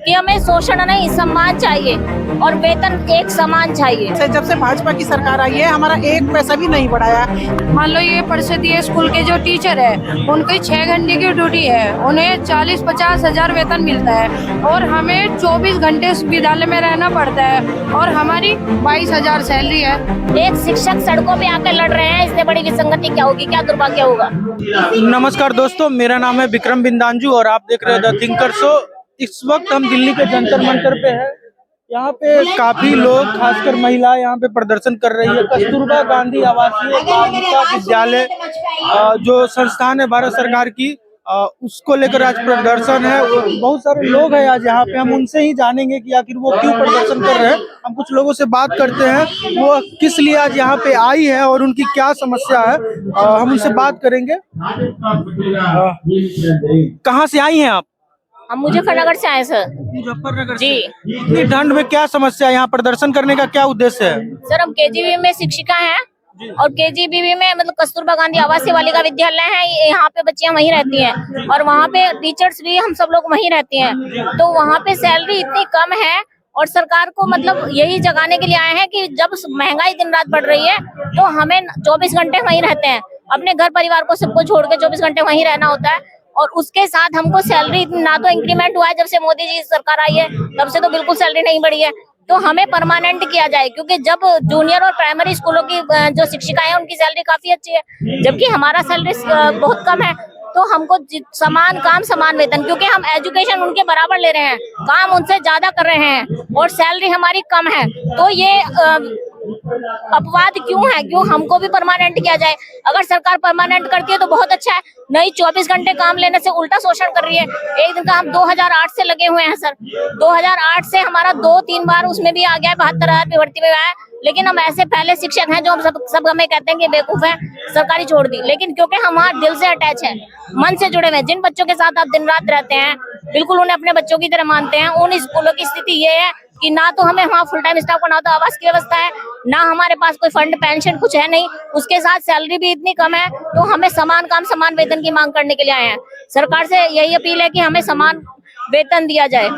कि हमें शोषण नहीं, सम्मान चाहिए और वेतन एक समान चाहिए। जब से भाजपा की सरकार आई है हमारा एक पैसा भी नहीं बढ़ाया। मान लो ये परिषदीय स्कूल के जो टीचर है उनकी 6 घंटे की ड्यूटी है, उन्हें 40-50 हजार वेतन मिलता है और हमें 24 घंटे विद्यालय में रहना पड़ता है और हमारी 22 हजार सैलरी है। एक शिक्षक सड़कों पे आकर लड़ रहे हैं, इससे बड़ी विसंगति क्या होगी, क्या दुर्भाग्य होगा। नमस्कार दोस्तों, मेरा नाम है विक्रम बिंदांजू और आप देख रहे हैं द थिंकर शो। इस वक्त हम दिल्ली के जंतर मंतर पे हैं। यहाँ पे काफी लोग, खासकर महिलाएं, यहाँ पे प्रदर्शन कर रही है। कस्तूरबा गांधी आवासीय बालिका विद्यालय जो संस्थान है भारत सरकार की, उसको लेकर आज प्रदर्शन है। बहुत सारे लोग हैं आज यहाँ पे, हम उनसे ही जानेंगे कि आखिर वो क्यों प्रदर्शन कर रहे हैं। हम कुछ लोगों से बात करते हैं, वो किस लिए आज यहाँ पे आई है और उनकी क्या समस्या है, हम उनसे बात करेंगे। कहाँ से आई हैं आप? हम मुजफ्फरनगर से आए सर। मुजफ्फरनगर जी। इतनी ठंड में क्या समस्या है? यहाँ प्रदर्शन करने का क्या उद्देश्य है? सर हम केजीबी में शिक्षिका हैं और केजीबी में मतलब कस्तूरबा गांधी आवासीय बालिका विद्यालय है, यहाँ पे बच्चियां वहीं रहती हैं और वहाँ पे टीचर्स भी हम सब लोग वहीं रहते हैं। तो वहाँ पे सैलरी इतनी कम है और सरकार को मतलब यही जगाने के लिए आए हैं कि जब महंगाई दिन रात बढ़ रही है तो हमें 24 घंटे वहीं रहते हैं, अपने घर परिवार को सबको छोड़ के 24 घंटे वहीं रहना होता है। और उसके साथ हमको सैलरी ना तो इंक्रीमेंट हुआ है, जब से मोदी जी सरकार आई है तब से तो बिल्कुल सैलरी नहीं बढ़ी है। तो हमें परमानेंट किया जाए, क्योंकि जब जूनियर और प्राइमरी स्कूलों की जो शिक्षिकाएं हैं उनकी सैलरी काफी अच्छी है, जबकि हमारा सैलरी बहुत कम है। तो हमको समान काम समान वेतन, क्योंकि हम एजुकेशन उनके बराबर ले रहे हैं, काम उनसे ज्यादा कर रहे हैं और सैलरी हमारी कम है। तो ये अपवाद क्यों है, क्यों हमको भी परमानेंट किया जाए। अगर सरकार परमानेंट करती है तो बहुत अच्छा है, नहीं 24 घंटे काम लेने से उल्टा शोषण कर रही है। एक दिन का हम 2008 से लगे हुए हैं सर, 2008 से हमारा 2-3 बार उसमें भी आ गया है, 72,000 पे भर्ती में आया है। लेकिन हम ऐसे पहले शिक्षक हैं जो हम सब हमें कहते हैं कि बेवकूफ है, सरकारी छोड़ दी। लेकिन क्योंकि हम वहाँ दिल से अटैच है, मन से जुड़े हुए हैं, जिन बच्चों के साथ आप दिन रात रहते हैं बिल्कुल उन्हें अपने बच्चों की तरह मानते हैं। उन स्कूलों की स्थिति ये है कि ना तो हमें वहाँ फुल टाइम स्टाफ को, ना तो आवास की व्यवस्था है, ना हमारे पास कोई फंड पेंशन कुछ है नहीं, उसके साथ सैलरी भी इतनी कम है। तो हमें समान काम समान वेतन की मांग करने के लिए आए हैं। सरकार से यही अपील है कि हमें समान वेतन दिया जाए।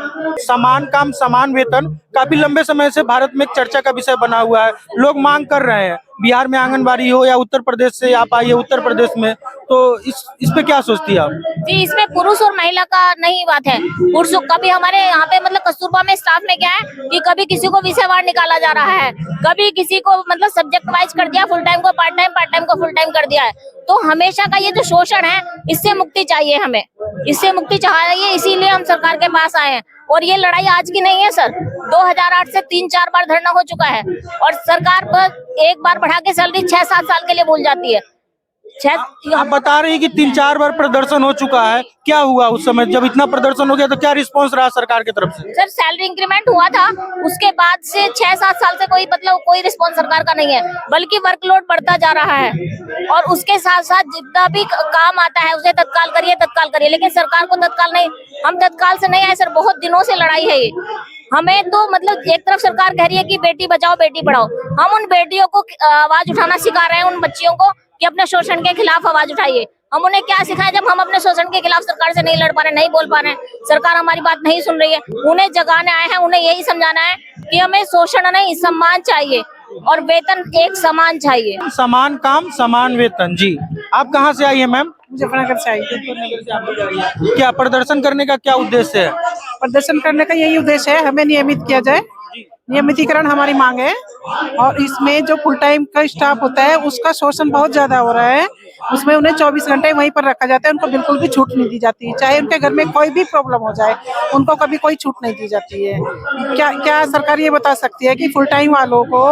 समान काम समान वेतन काफी लंबे समय से भारत में एक चर्चा का विषय बना हुआ है। लोग मांग कर रहे हैं, बिहार में आंगनबाड़ी हो या उत्तर प्रदेश से आप आइए उत्तर प्रदेश में, तो इस पे क्या सोचती है आप? जी, इसमें पुरुष और महिला का नहीं बात है। पुरुषों का भी हमारे यहाँ पे मतलब कस्तूरबा में स्टाफ में क्या है कि कभी किसी को विषयवार निकाला जा रहा है, कभी किसी को मतलब सब्जेक्ट वाइज कर दिया, फुल टाइम को पार्ट टाइम को फुल टाइम कर दिया है। तो हमेशा का ये जो शोषण है इससे मुक्ति चाहिए, हमें इससे मुक्ति चाहिए, इसीलिए हम सरकार के पास आए हैं। और ये लड़ाई आज की नहीं है सर, 2008 से 3-4 बार धरना हो चुका है और सरकार पर एक बार बढ़ा के सैलरी 6-7 साल के लिए भूल जाती है। आप बता रही है कि 3-4 बार प्रदर्शन हो चुका है, क्या हुआ उस समय जब इतना प्रदर्शन हो गया? तो क्या रिस्पांस रहा सरकार की तरफ से? सर सैलरी इंक्रीमेंट हुआ था, उसके बाद से 6-7 साल से कोई रिस्पांस सरकार का नहीं है, बल्कि वर्कलोड बढ़ता जा रहा है। और उसके साथ साथ जितना भी काम आता है उसे तत्काल करिए, लेकिन सरकार को तत्काल नहीं। हम तत्काल से नहीं आए सर, बहुत दिनों से लड़ाई है ये। हमें तो मतलब एक तरफ सरकार कह रही है कि बेटी बचाओ बेटी पढ़ाओ, हम उन बेटियों को आवाज उठाना सिखा रहे हैं, उन बच्चियों को कि अपने शोषण के खिलाफ आवाज उठाइए। हम उन्हें क्या सिखाएं जब हम अपने शोषण के खिलाफ सरकार से नहीं लड़ पा रहे, नहीं बोल पा रहे हैं, सरकार हमारी बात नहीं सुन रही है। उन्हें जगाने आए हैं, उन्हें यही समझाना है कि हमें शोषण नहीं, सम्मान चाहिए और वेतन एक समान चाहिए। समान काम समान वेतन। जी, आप कहाँ से आई है मैम? मुजफ्फरनगर से आई है। क्या प्रदर्शन करने का क्या उद्देश्य है? प्रदर्शन करने का यही उद्देश्य है, हमें नियमित किया जाए, नियमितीकरण हमारी मांग है। और इसमें जो फुल टाइम का स्टाफ होता है उसका शोषण बहुत ज्यादा हो रहा है, उसमें उन्हें 24 घंटे वहीं पर रखा जाता है, उनको बिल्कुल भी छूट नहीं दी जाती, चाहे उनके घर में कोई भी प्रॉब्लम हो जाए उनको कभी कोई छूट नहीं दी जाती है। क्या सरकार ये बता सकती है कि फुल टाइम वालों को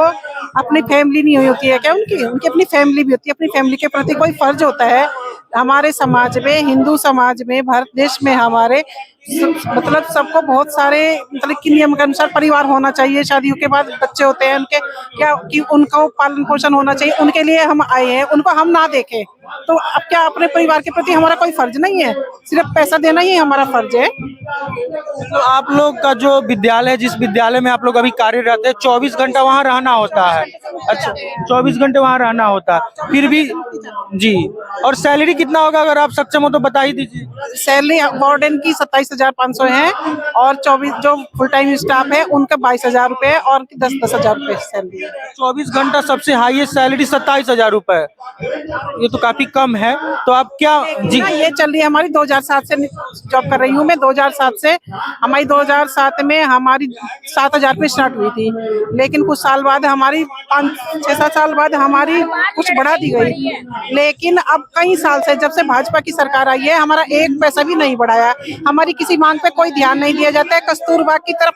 अपनी फैमिली नहीं हुई होती है क्या? उनकी अपनी फैमिली भी होती है, अपनी फैमिली के प्रति कोई फर्ज होता है। हमारे समाज में, हिंदू समाज में, भारत देश में हमारे मतलब सबको बहुत सारे मतलब कि नियम के अनुसार परिवार होना चाहिए। शादियों के बाद बच्चे होते हैं, उनके क्या कि उनको पालन पोषण होना चाहिए, उनके लिए हम आए हैं, उनको हम ना देखें तो अब क्या अपने परिवार के प्रति हमारा कोई फर्ज नहीं है? सिर्फ पैसा देना ही हमारा फर्ज है। तो आप लोग का जो विद्यालय है, जिस विद्यालय में आप लोग अभी कार्यरत है, 24 घंटा वहाँ रहना होता है, अच्छा, 24 घंटे वहाँ रहना होता है, फिर भी जी। और सैलरी कितना होगा, अगर आप सक्षम हो तो बता ही दीजिए। सैलरी वार्डन की 27,500 है और 24 जो फुल टाइम स्टाफ है उनका 22,000 रुपए और 10,000 रुपए सैलरी है। 24 घंटा सबसे हाईएस्ट सैलरी 27,000 रुपए, ये तो काफी कम है। तो आप क्या जी, ये चल रही है हमारी 2007 से जॉब कर रही हूँ मैं। 2007 से हमारी 2007 में हमारी 7,000 पे स्टार्ट हुई थी, लेकिन कुछ साल बाद हमारी 5-6-7 साल बाद हमारी कुछ बढ़ा दी गई। लेकिन अब कई साल से जब से भाजपा की सरकार आई है हमारा एक पैसा भी नहीं बढ़ाया। हमारी किसी मांग पे कोई ध्यान नहीं दिया जाता है। कस्तूरबा की तरफ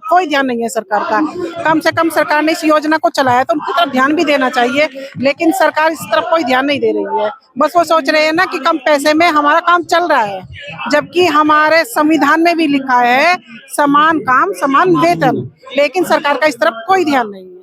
कोई ध्यान नहीं है सरकार का। कम से कम सरकार ने इस योजना को चलाया तो उनकी तरफ ध्यान भी देना चाहिए, लेकिन सरकार इस तरफ कोई ध्यान नहीं दे रही है। बस वो सोच रहे हैं ना कि कम पैसे में हमारा काम चल रहा है, जबकि हमारे संविधान में भी लिखा है समान काम समान वेतन, लेकिन सरकार का इस तरफ कोई ध्यान नहीं है।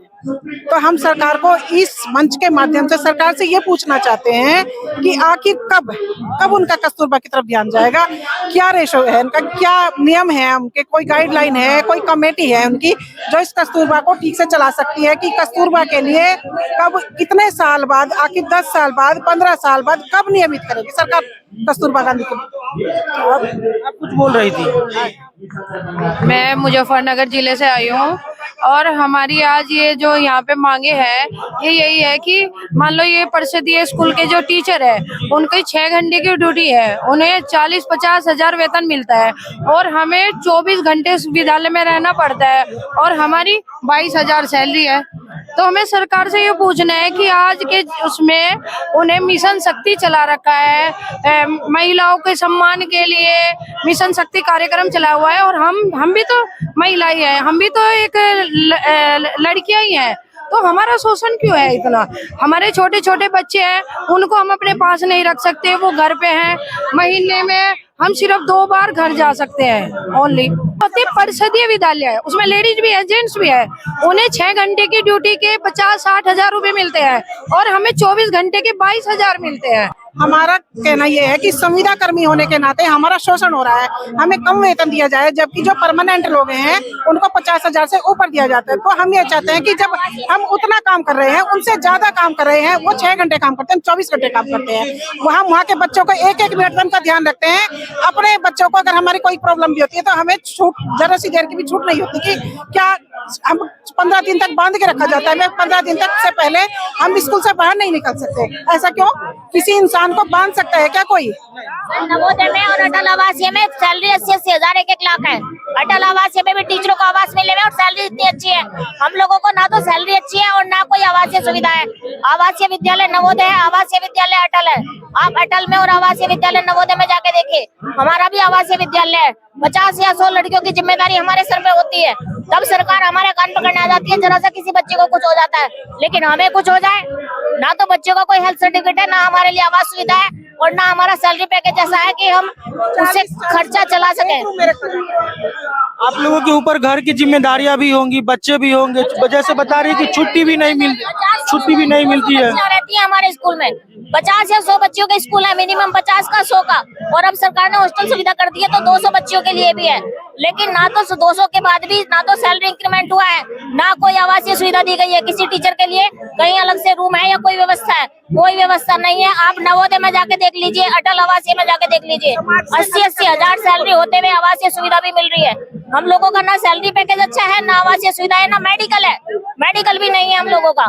तो हम सरकार को इस मंच के माध्यम से सरकार से ये पूछना चाहते हैं कि आखिर कब उनका कस्तूरबा की तरफ ध्यान जाएगा, क्या रेशो है इनका, क्या नियम है उनके, कोई गाइडलाइन है, कोई कमेटी है उनकी जो इस कस्तूरबा को ठीक से चला सकती है कि कस्तूरबा के लिए कब कितने साल बाद, आखिर 10 साल बाद, 15 साल बाद कब नियमित करेगी सरकार कस्तूरबा गांधी को। आप कुछ बोल रही थी। मैं मुजफ्फरनगर जिले से आई हूँ और हमारी आज ये जो यहाँ पे मांगे हैं ये यही है कि मान लो ये परिषदीय स्कूल के जो टीचर है उनकी 6 घंटे की ड्यूटी है, उन्हें 40-50 हजार वेतन मिलता है और हमें 24 घंटे विद्यालय में रहना पड़ता है और हमारी 22,000 सैलरी है। तो हमें सरकार से ये पूछना है कि आज के उसमें उन्हें मिशन शक्ति चला रखा है, महिलाओं के सम्मान के लिए मिशन शक्ति कार्यक्रम चला हुआ है और हम भी तो महिला ही है, हम भी तो एक लड़कियां ही हैं, तो हमारा शोषण क्यों है इतना। हमारे छोटे छोटे बच्चे हैं उनको हम अपने पास नहीं रख सकते, वो घर पे हैं, महीने में हम सिर्फ 2 बार घर जा सकते हैं ओनली। परिषदीय विद्यालय है, उसमें लेडीज भी है जेंट्स भी है, उन्हें 6 घंटे की ड्यूटी के 50-60 हजार रुपए मिलते हैं और हमें 24 घंटे के 22,000 मिलते हैं। हमारा कहना यह है कि संविदा कर्मी होने के नाते हमारा शोषण हो रहा है, हमें कम वेतन दिया जाए, जबकि जो परमानेंट लोग हैं उनको 50,000 से ऊपर दिया जाता है। तो हम ये चाहते हैं कि जब हम उतना काम कर रहे हैं, उनसे ज्यादा काम कर रहे हैं, वो 6 घंटे काम करते हैं, 24 घंटे काम करते हैं, वहाँ के बच्चों को एक वेतन का ध्यान रखते हैं। अपने बच्चों को अगर हमारी कोई प्रॉब्लम भी होती है तो हमें छूट, जरा सी देर की भी छूट नहीं होती कि क्या हम 15 दिन तक बांध के रखा जाता है। 15 दिन तक से पहले हम स्कूल से बाहर नहीं निकल सकते। ऐसा क्यों? किसी इंसान को बांध सकता है क्या कोई? नवोदय में और अटल आवासीय में सैलरी 80-80 हजार 1-1 लाख है। अटल आवासीय में भी टीचरों को आवास मिले हुए और सैलरी इतनी अच्छी है। हम लोगों को ना तो सैलरी अच्छी है और ना कोई आवासीय सुविधा है। आवासीय विद्यालय नवोदय है, आवासीय विद्यालय अटल है। आप अटल में और आवासीय विद्यालय नवोदय में जाके देखिए, हमारा भी आवासीय विद्यालय है। 50 या 100 लड़कियों की जिम्मेदारी हमारे सर पे होती है, तब सरकार हमारे कान पकड़ने आ जाती है जरा सा किसी बच्चे को कुछ हो जाता है। लेकिन हमें कुछ हो जाए, ना तो बच्चों का कोई हेल्थ सर्टिफिकेट है, ना हमारे लिए आवास सुविधा है और ना हमारा सैलरी पैकेज ऐसा है कि हम उससे खर्चा चला सके। आप लोगों के ऊपर घर की जिम्मेदारियां भी होंगी, बच्चे भी होंगे, जैसे बता रही कि छुट्टी भी नहीं मिलती है। रहती है हमारे स्कूल में 50 या 100 बच्चों का स्कूल है, मिनिमम 50 का 100 का, और अब सरकार ने हॉस्टल सुविधा कर दी है तो 200 बच्चों के लिए भी है। लेकिन ना तो 200 के बाद भी ना तो सैलरी इंक्रीमेंट हुआ है, ना कोई आवासीय सुविधा दी गई है किसी टीचर के लिए, कहीं अलग से रूम है या कोई व्यवस्था है, कोई व्यवस्था नहीं है। आप नवोदय में जाके देख लीजिए, अटल आवासीय में जाके देख लीजिए, 80-80 हजार सैलरी होते हुए आवासीय सुविधा भी मिल रही है। हम लोगों का ना सैलरी पैकेज अच्छा है, ना आवासीय सुविधा है, ना मेडिकल है, मेडिकल भी नहीं है हम लोगों का।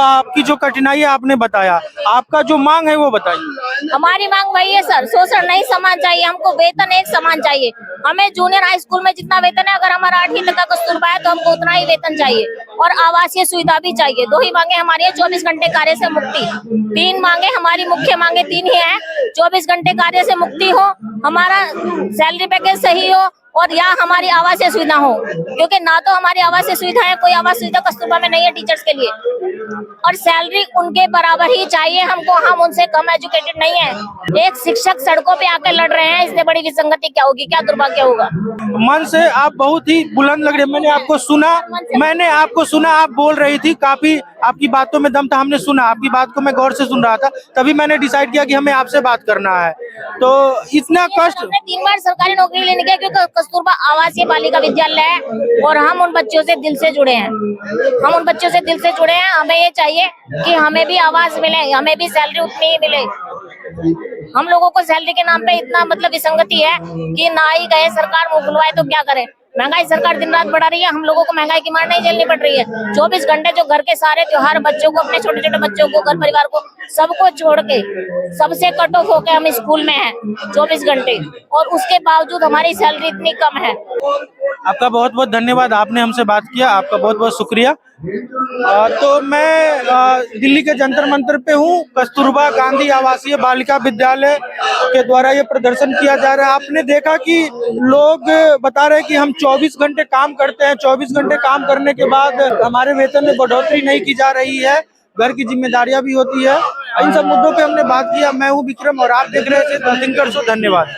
आपकी जो कठिनाई है आपने बताया, आपका जो मांग है वो बताइए। हमारी मांग वही है सर, शोषण नहीं समान चाहिए, हमको वेतन एक समान चाहिए। हमें जूनियर हाई स्कूल में जितना वेतन है, अगर हमारा 8वीं तक का कस्तूरबा है तो हमको उतना ही वेतन चाहिए और आवासीय सुविधा भी चाहिए। 2 ही मांगे हमारी है, 24 घंटे कार्य से मुक्ति। 3 मांगे हमारी, मुख्य मांगे 3 ही है, 24 घंटे कार्य से मुक्ति हो, हमारा सैलरी पैकेज सही हो और या हमारी आवासीय सुविधा हो, क्योंकि ना तो हमारी आवासीय सुविधा है, कोई आवास सुविधा कस्तूरबा में नहीं है टीचर्स के लिए, और सैलरी उनके बराबर ही चाहिए हमको, हम उनसे कम एजुकेटेड नहीं है। एक शिक्षक सड़कों पे आके लड़ रहे हैं, इससे बड़ी विसंगति क्या होगी, क्या दुर्भाग्य होगा। मन से आप बहुत ही बुलंद लग रहे हैं, मैंने आपको सुना, आप बोल रही थी, काफी आपकी बातों में दम था, हमने सुना आपकी बात को, मैं गौर से सुन रहा था, तभी मैंने डिसाइड किया कि हमें आपसे बात करना है। तो इतना कष्ट, हमने 3 बार सरकारी नौकरी लेने गया क्योंकि कस्तूरबा आवासीय बालिका विद्यालय है और हम उन बच्चों से दिल से जुड़े हैं। हम उन बच्चों से दिल से जुड़े हैं। हमें ये चाहिए कि हमें भी आवाज मिले, हमें भी सैलरी उतनी ही मिले। हम लोगों को सैलरी के नाम पे इतना मतलब विसंगति है कि ना ही गए सरकार मुंह खुलवाए तो क्या करे। महंगाई सरकार दिन रात बढ़ा रही है, हम लोगों को महंगाई की मार नहीं झेलनी पड़ रही है। 24 घंटे जो घर के सारे त्योहार बच्चों को, अपने छोटे छोटे बच्चों को, घर परिवार को, सबको छोड़ के, सबसे कट ऑफ होके हम स्कूल में हैं 24 घंटे, और उसके बावजूद हमारी सैलरी इतनी कम है। आपका बहुत बहुत धन्यवाद, आपने हमसे बात किया, आपका बहुत बहुत शुक्रिया। तो मैं दिल्ली के जंतर मंतर पे हूँ। कस्तूरबा गांधी आवासीय बालिका विद्यालय के द्वारा ये प्रदर्शन किया जा रहा है। आपने देखा कि लोग बता रहे हैं कि हम 24 घंटे काम करते हैं, 24 घंटे काम करने के बाद हमारे वेतन में बढ़ोतरी नहीं की जा रही है, घर की जिम्मेदारियां भी होती है। इन सब मुद्दों पे हमने बात किया। मैं हूँ विक्रम और आप देख रहे थे द थिंकर शो। धन्यवाद।